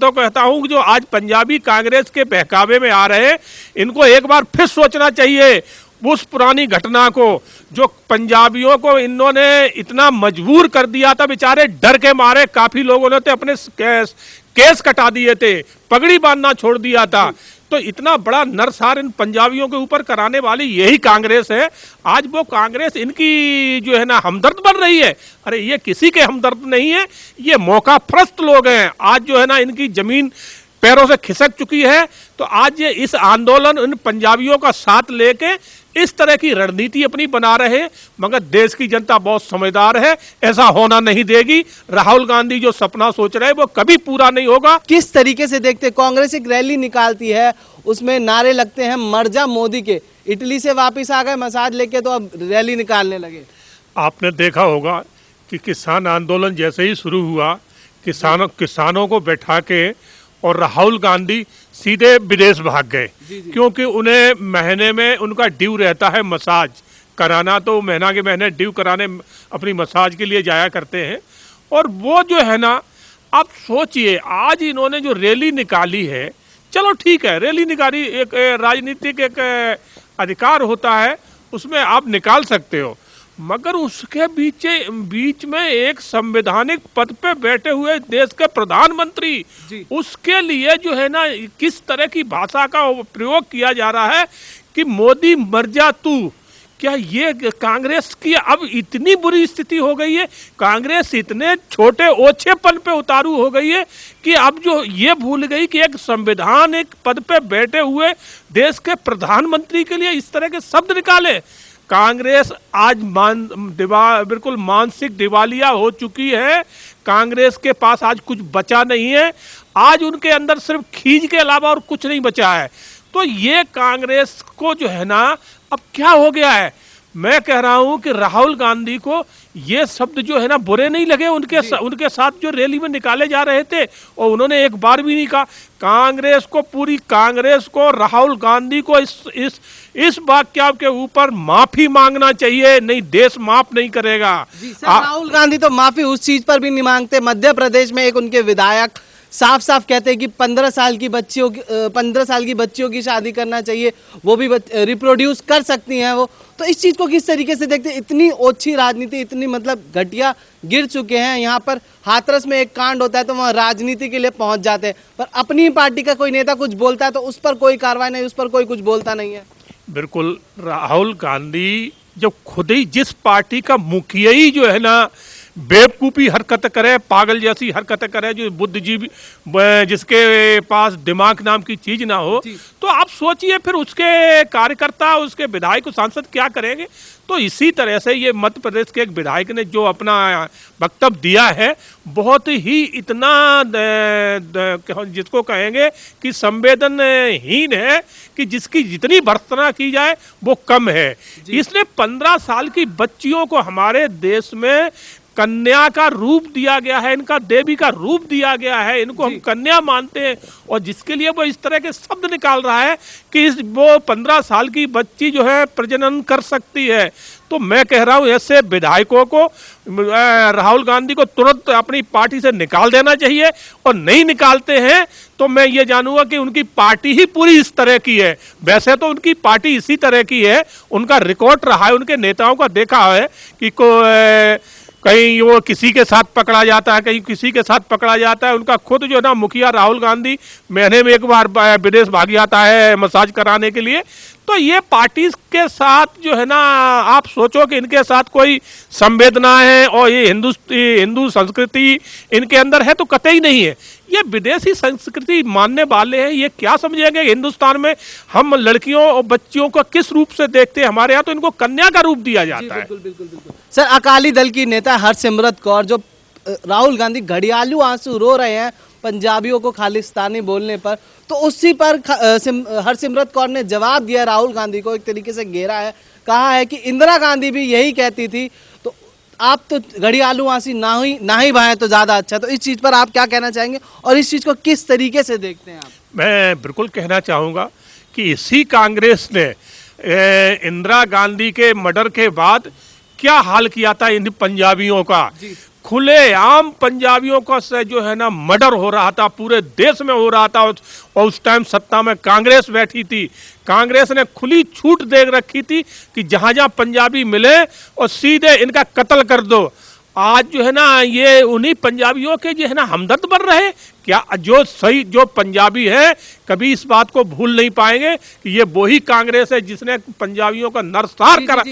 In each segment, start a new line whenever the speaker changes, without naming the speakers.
तो कहता हूं कि जो आज पंजाबी कांग्रेस के बहकावे में आ रहे हैं, इनको एक बार फिर सोचना चाहिए उस पुरानी घटना को, जो पंजाबियों को इन्होंने इतना मजबूर कर दिया था। बेचारे डर के मारे काफी लोगों ने तो अपने केस कटा दिए थे, पगड़ी बांधना छोड़ दिया था। तो इतना बड़ा नरसार इन पंजाबियों के ऊपर कराने वाली यही कांग्रेस है। आज वो कांग्रेस इनकी जो है ना हमदर्द बन रही है। अरे ये किसी के हमदर्द नहीं है, ये मौका परस्त लोग हैं। आज जो है ना इनकी जमीन पैरों से खिसक चुकी है। तो आज ये इस आंदोलन इन पंजाबियों का साथ लेके इस तरह की रणनीति अपनी बना रहे हैं, मगर देश की जनता बहुत समझदार है, ऐसा होना नहीं देगी। राहुल गांधी जो सपना सोच रहे हैं वो कभी पूरा नहीं होगा।
किस तरीके से देखते हैं? कांग्रेस एक रैली निकालती है, उसमें नारे लगते हैं मर जा मोदी के। इटली से वापस आ गए मसाज लेके, तो अब रैली निकालने लगे।
आपने देखा होगा कि किसान आंदोलन जैसे ही शुरू हुआ, किसानों को बैठा के और राहुल गांधी सीधे विदेश भाग गए, क्योंकि उन्हें महीने में उनका ड्यू रहता है मसाज कराना। तो महीना के महीने ड्यू कराने अपनी मसाज के लिए जाया करते हैं। और वो जो है ना, आप सोचिए आज इन्होंने जो रैली निकाली है, चलो ठीक है रैली निकाली, एक राजनीतिक एक अधिकार होता है, उसमें आप निकाल सकते हो, मगर उसके बीच में एक संवैधानिक पद पे बैठे हुए देश के प्रधानमंत्री, उसके लिए जो है ना किस तरह की भाषा का प्रयोग किया जा रहा है कि मोदी मर जा तू। क्या ये कांग्रेस की अब इतनी बुरी स्थिति हो गई है? कांग्रेस इतने छोटे ओछेपन पे उतारू हो गई है कि अब जो ये भूल गई कि एक संवैधानिक पद पे बैठे हुए देश के प्रधानमंत्री के लिए इस तरह के शब्द निकाले। कांग्रेस आज बिल्कुल मानसिक दिवालिया हो चुकी है। कांग्रेस के पास आज कुछ बचा नहीं है। आज उनके अंदर सिर्फ खींच के अलावा और कुछ नहीं बचा है। तो ये कांग्रेस को जो है ना अब क्या हो गया है, मैं कह रहा हूं कि राहुल गांधी को ये शब्द जो है ना बुरे नहीं लगे उनके साथ जो रैली में निकाले जा रहे थे, और उन्होंने एक बार भी नहीं कहा। कांग्रेस को, पूरी कांग्रेस को राहुल गांधी को इस वाक्य के ऊपर माफी मांगना चाहिए, नहीं देश माफ नहीं करेगा।
राहुल गांधी तो माफी उस चीज पर भी नहीं मांगते। मध्य प्रदेश में एक उनके विधायक साफ साफ कहते हैं कि 15 साल की बच्चियों की शादी करना चाहिए, वो भी रिप्रोड्यूस कर सकती हैं वो। तो इस चीज को किस तरीके से देखते हैं? इतनी ओछी राजनीति, इतनी मतलब घटिया गिर चुके हैं। यहाँ पर हाथरस में एक कांड होता है तो वहाँ राजनीति के लिए पहुंच जाते हैं, पर अपनी पार्टी का कोई नेता कुछ बोलता है तो उस पर कोई कार्रवाई नहीं, उस पर कोई कुछ बोलता नहीं है।
बिल्कुल, राहुल गांधी जब खुद ही जिस पार्टी का मुखिया ही जो है ना बेवकूफ़ी हरकत करे, पागल जैसी हरकत करे, जो बुद्धिजीवी जिसके पास दिमाग नाम की चीज ना हो, तो आप सोचिए फिर उसके कार्यकर्ता, उसके विधायक, सांसद क्या करेंगे। तो इसी तरह से ये मध्य प्रदेश के एक विधायक ने जो अपना वक्तव्य दिया है, बहुत ही इतना जिसको कहेंगे कि संवेदनहीन है कि जिसकी जितनी भर्त्सना की जाए वो कम है। इसने 15 साल की बच्चियों को हमारे देश में कन्या का रूप दिया गया है, इनका देवी का रूप दिया गया है, इनको हम कन्या मानते हैं, और जिसके लिए वो इस तरह के शब्द निकाल रहा है कि वो 15 साल की बच्ची जो है प्रजनन कर सकती है। तो मैं कह रहा हूँ ऐसे विधायकों को, राहुल गांधी को तुरंत अपनी पार्टी से निकाल देना चाहिए, और नहीं निकालते हैं तो मैं ये जानूंगा कि उनकी पार्टी ही पूरी इस तरह की है। वैसे तो उनकी पार्टी इसी तरह की है, उनका रिकॉर्ड रहा है, उनके नेताओं का देखा है कि कहीं वो किसी के साथ पकड़ा जाता है, कहीं किसी के साथ पकड़ा जाता है। उनका खुद जो है ना मुखिया राहुल गांधी महीने में एक बार विदेश भाग जाता है मसाज कराने के लिए। तो ये पार्टी के साथ जो है ना, आप सोचो कि इनके साथ कोई संवेदना है और ये हिंदू संस्कृति इनके अंदर है तो कतई नहीं है। ये विदेशी संस्कृति मानने वाले हैं, ये क्या समझेंगे हिंदुस्तान में हम लड़कियों और बच्चियों को किस रूप से देखते हैं। हमारे यहाँ तो इनको कन्या का रूप दिया जाता है।
बिल्कुल। सर, अकाली दल की नेता हरसिमरत कौर, जो राहुल गांधी घड़ियालू आंसू रो रहे हैं पंजाबियों को खालिस्तानी बोलने पर, तो उसी पर हरसिमरत कौर ने जवाब दिया राहुल गांधी को, एक तरीके से घेरा है, कहा है कि इंदिरा गांधी भी यही कहती थी, तो आप तो घड़ियालू आंसू ना ही भाएं तो ज्यादा अच्छा। तो इस चीज पर आप क्या कहना चाहेंगे और इस चीज को किस तरीके से देखते हैं आप?
मैं बिल्कुल कहना चाहूँगा कि इसी कांग्रेस ने इंदिरा गांधी के मर्डर के बाद क्या हाल किया था इन पंजाबियों का। खुले आम पंजाबियों का से जो है ना मर्डर हो रहा था, पूरे देश में हो रहा था। और उस टाइम सत्ता में कांग्रेस बैठी थी। कांग्रेस ने खुली छूट दे रखी थी कि जहां जहां पंजाबी मिले और सीधे इनका कत्ल कर दो। आज जो है ना ये उन्हीं पंजाबियों के जो है ना हमदर्द बन रहे। क्या जो सही जो पंजाबी है कभी इस बात को भूल नहीं पाएंगे कि ये वही कांग्रेस है जिसने पंजाबियों का नरसार करा।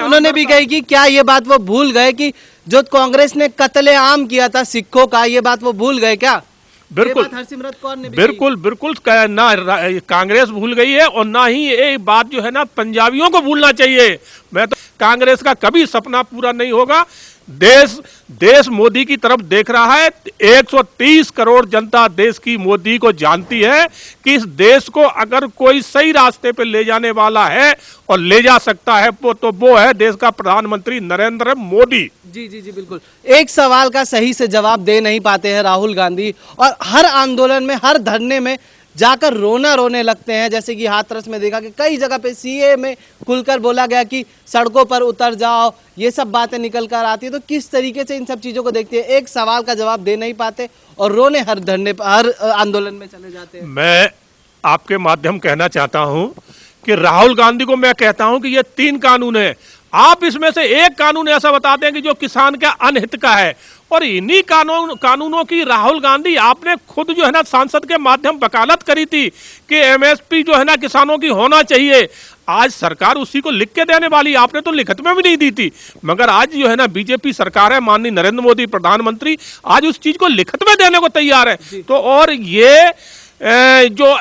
उन्होंने भी कही कि क्या ये बात वो भूल गए कि जो कांग्रेस ने कत्लेआम किया था सिखों का, ये बात वो भूल गए क्या?
बिल्कुल
हरसिमरत कौर ने भी
बिल्कुल बिल्कुल ना कांग्रेस भूल गई है और ना ही ये बात जो है ना पंजाबियों को भूलना चाहिए। मैं तो कांग्रेस का कभी सपना पूरा नहीं होगा। देश मोदी की तरफ देख रहा है। 130 करोड़ जनता देश की मोदी को जानती है कि इस देश को अगर कोई सही रास्ते पे ले जाने वाला है और ले जा सकता है वो है देश का प्रधानमंत्री नरेंद्र मोदी।
जी जी जी बिल्कुल। एक सवाल का सही से जवाब दे नहीं पाते हैं राहुल गांधी और हर आंदोलन में, हर धरने में जाकर रोने लगते हैं। जैसे कि हाथरस में देखा कि कई जगह पे सीए में खुलकर बोला गया कि सड़कों पर उतर जाओ, ये सब बातें निकल कर आती है। तो किस तरीके से इन सब चीज़ों को देखते हैं? एक सवाल का जवाब दे नहीं पाते और रोने हर धरने पर, हर आंदोलन में चले जाते हैं।
मैं आपके माध्यम कहना चाहता हूं कि राहुल गांधी को मैं कहता हूं कि ये 3 कानून है, आप इसमें से एक कानून ऐसा बता दें कि जो किसान के अनहित का है। और इन्हीं कानूनों की राहुल गांधी आपने खुद जो है ना सांसद के माध्यम वकालत करी थी कि एमएसपी जो है ना किसानों की होना चाहिए। आज सरकार उसी को लिख के देने वाली, आपने तो लिखत में भी नहीं दी थी। मगर आज जो है ना बीजेपी सरकार है, माननीय नरेंद्र मोदी प्रधानमंत्री आज उस चीज को लिखत में देने को तैयार है। तो और ये जो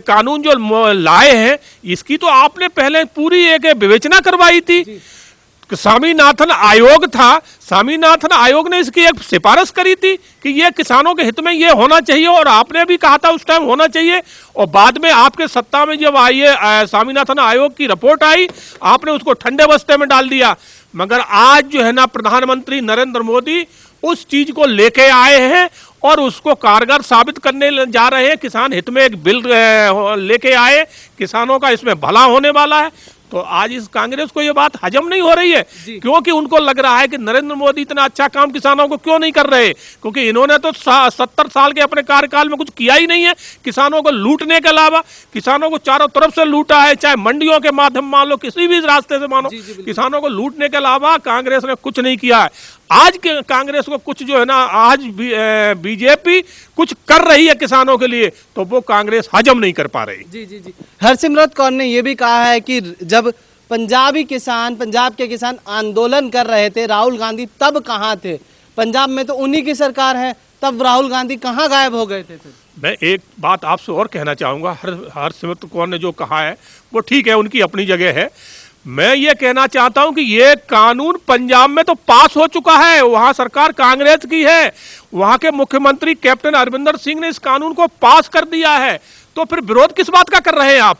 कानून जो लाए हैं इसकी तो आपने पहले पूरी एक विवेचना करवाई थी। स्वामीनाथन आयोग था, स्वामीनाथन आयोग ने इसकी एक सिफारिश करी थी कि ये किसानों के हित में ये होना चाहिए और आपने भी कहा था उस टाइम होना चाहिए। और बाद में आपके सत्ता में जब आई है स्वामीनाथन आयोग की रिपोर्ट आई, आपने उसको ठंडे बस्ते में डाल दिया। मगर आज जो है ना प्रधानमंत्री नरेंद्र मोदी उस चीज को लेके आए हैं और उसको कारगर साबित करने जा रहे हैं। किसान हित में एक बिल लेके आए, किसानों का इसमें भला होने वाला है। तो आज इस कांग्रेस को ये बात हजम नहीं हो रही है क्योंकि उनको लग रहा है कि नरेंद्र मोदी इतना अच्छा काम किसानों को क्यों नहीं कर रहे, क्योंकि इन्होंने तो 70 साल के अपने कार्यकाल में कुछ किया ही नहीं है किसानों को लूटने के अलावा। किसानों को चारों तरफ से लूटा है, चाहे मंडियों के माध्यम मान लो, किसी भी रास्ते से मानो, किसानों को लूटने के अलावा कांग्रेस ने कुछ नहीं किया है। आज के कांग्रेस को कुछ जो है ना आज बीजेपी कुछ कर रही है किसानों के लिए तो वो कांग्रेस हजम नहीं कर पा रही।
जी जी जी। हरसिमरत कौर ने ये भी कहा है कि जब पंजाब के किसान आंदोलन कर रहे थे, राहुल गांधी तब कहाँ थे? पंजाब में तो उन्हीं की सरकार है, तब राहुल गांधी कहाँ गायब हो गए थे?
मैं एक बात आपसे और कहना चाहूंगा, हरसिमरत कौर ने जो कहा है वो ठीक है, उनकी अपनी जगह है। मैं ये कहना चाहता हूं कि ये कानून पंजाब में तो पास हो चुका है, वहां सरकार कांग्रेस की है, वहां के मुख्यमंत्री कैप्टन अमरिंदर सिंह ने इस कानून को पास कर दिया है। तो फिर विरोध किस बात का कर रहे हैं आप?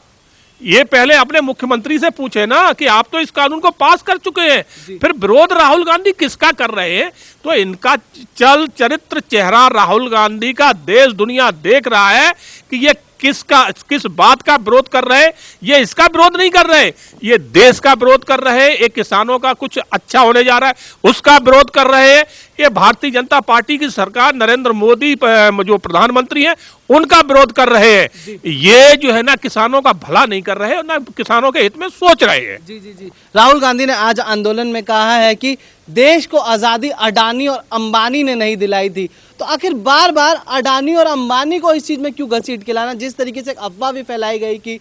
ये पहले अपने मुख्यमंत्री से पूछे ना कि आप तो इस कानून को पास कर चुके हैं, फिर विरोध राहुल गांधी किसका कर रहे हैं? तो इनका चल चरित्र चेहरा राहुल गांधी का देश दुनिया देख रहा है कि ये किस बात का विरोध कर रहे हैं। ये इसका विरोध नहीं कर रहे, ये देश का विरोध कर रहे हैं, एक किसानों का कुछ अच्छा होने जा रहा है उसका विरोध कर रहे हैं। ये भारतीय जनता पार्टी की सरकार, नरेंद्र मोदी जो प्रधानमंत्री हैं उनका विरोध कर रहे हैं। ये जो है ना किसानों का भला नहीं कर रहे हैं, ना किसानों के हित में सोच रहे हैं।
जी जी जी। राहुल गांधी ने आज आंदोलन में कहा है कि देश को आजादी अडानी और अंबानी ने नहीं दिलाई थी। तो आखिर बार बार अडानी और अंबानी को इस चीज में क्यों घसीट के लाना? जिस तरीके से अफवाह भी फैलाई गई कि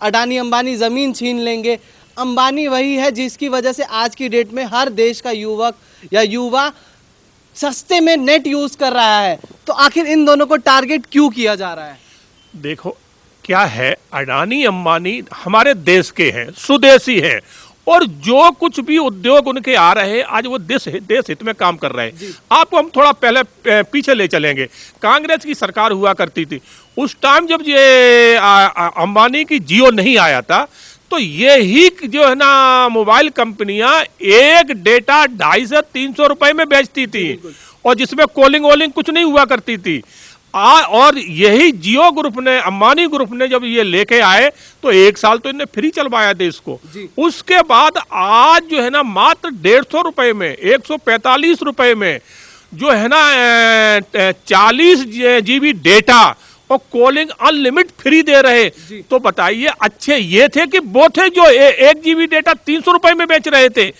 अडानी अंबानी जमीन छीन लेंगे। अंबानी वही है जिसकी वजह से आज की डेट में हर देश का युवक या युवा सस्ते में नेट यूज कर रहा है। तो आखिर इन दोनों को टारगेट क्यों किया जा रहा है?
देखो क्या है, अडानी अंबानी हमारे देश के हैं, स्वदेशी हैं और जो कुछ भी उद्योग उनके आ रहे हैं आज वो देश हित में काम कर रहे हैं। आपको हम थोड़ा पहले पीछे ले चलेंगे। कांग्रेस की सरकार हुआ करती थी, उस टाइम जब ये अंबानी की जियो नहीं आया था तो ये ही जो है ना मोबाइल कंपनियां एक डेटा 250 से 300 रुपए में बेचती थी और जिसमें कॉलिंग वॉलिंग कुछ नहीं हुआ करती थी। और यही जियो ग्रुप ने, अंबानी ग्रुप ने जब ये लेके आए तो 1 साल तो इन्हें फ्री चलवाया देश को। उसके बाद आज जो है ना मात्र 150 रुपए में, 145 रुपए में जो है ना 40 GB डेटा और कॉलिंग अनलिमिट फ्री दे रहे। तो बताइए अच्छे ये थे कि वो थे जो 1 GB डेटा 300 रुपए में बेच रहे थे।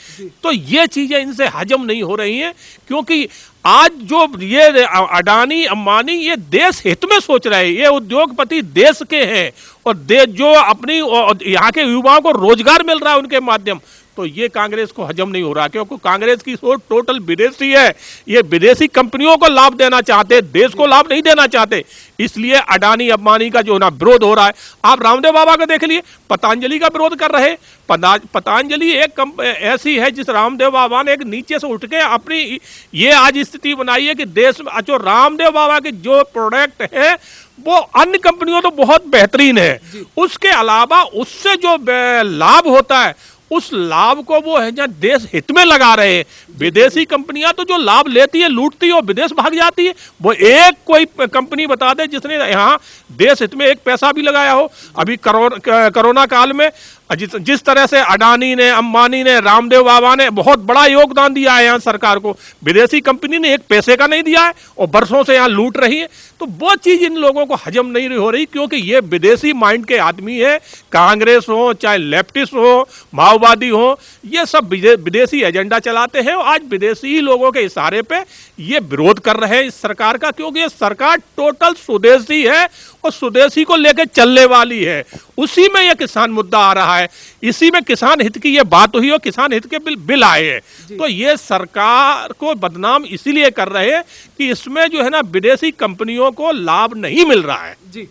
तो ये चीजें इनसे हजम नहीं हो रही हैं, क्योंकि आज जो ये अडानी अंबानी ये देश हित में सोच रहे हैं, ये उद्योगपति देश के हैं और देश जो अपनी यहाँ के युवाओं को रोजगार मिल रहा है उनके माध्यम। तो ये कांग्रेस को हजम नहीं हो रहा, क्योंकि कांग्रेस की सोच टोटल विदेशी है। ये विदेशी कंपनियों को लाभ देना चाहते, देश को लाभ नहीं देना चाहते। इसलिए अडानी अंबानी का जो ना विरोध हो रहा है। आप रामदेव बाबा का देख लिए, पतंजलि का विरोध कर रहे। पतंजलि एक ऐसी है जिस रामदेव बाबा ने एक नीचे से उठ के अपनी ये आज स्थिति बनाई है कि देश में जो रामदेव बाबा के जो प्रोडक्ट है वो अन्य कंपनियों तो बहुत बेहतरीन है, उसके अलावा उससे जो लाभ होता है उस लाभ को वो है जहाँ देश हित में लगा रहे हैं। विदेशी कंपनियां तो जो लाभ लेती है लूटती है और विदेश भाग जाती है। वो एक कोई कंपनी बता दे जिसने यहाँ देश हित में एक पैसा भी लगाया हो। अभी कोरोना काल में जिस तरह से अडानी ने, अंबानी ने, रामदेव बाबा ने बहुत बड़ा योगदान दिया है यहाँ सरकार को, विदेशी कंपनी ने एक पैसे का नहीं दिया है और बरसों से यहाँ लूट रही है। तो वो चीज इन लोगों को हजम नहीं हो रही, क्योंकि ये विदेशी माइंड के आदमी है। कांग्रेस हो चाहे लेफ्टिस्ट हो, माओवादी हो, ये सब विदेशी एजेंडा चलाते हैं। आज विदेशी लोगों के इशारे पे ये विरोध कर रहे हैं इस सरकार का, क्योंकि ये सरकार टोटल स्वदेशी है और स्वदेशी को लेकर चलने वाली है। उसी में ये किसान मुद्दा आ रहा है, इसी में किसान हित की ये बात हुई और किसान हित के बिल आए हैं। तो ये सरकार को बदनाम इसीलिए कर रहे हैं कि इसमें जो है ना विदेशी कंपनियों को लाभ नहीं मिल रहा है।
जी।